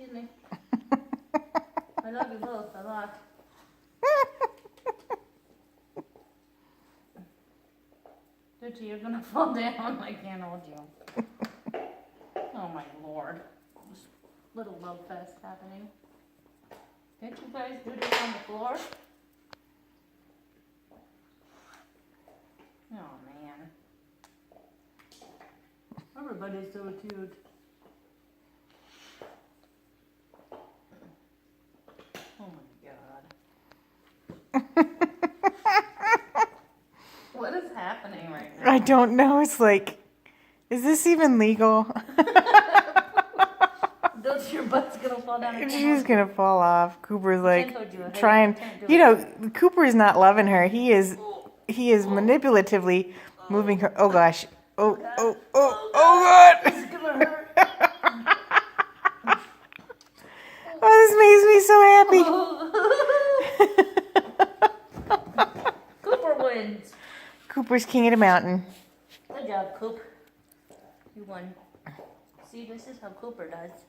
Excuse me. I love you both a lot. Duchy, you're gonna fall down. I can't hold you. Oh my lord. This little love fest happening. Can't you guys do this on the floor? Oh man. Everybody's so cute. Oh my god. What is happening right now? I don't know. It's like, is this even legal? Your butt's gonna fall down. She's gonna fall off. Cooper's like you, hey, trying. can't do You it. know, Cooper's not loving her. He is manipulatively moving her. Oh gosh. Oh God. This is gonna hurt. Oh, this makes me so happy. Cooper wins. Cooper's king of the mountain. Good job, Coop. You won. See, this is how Cooper does.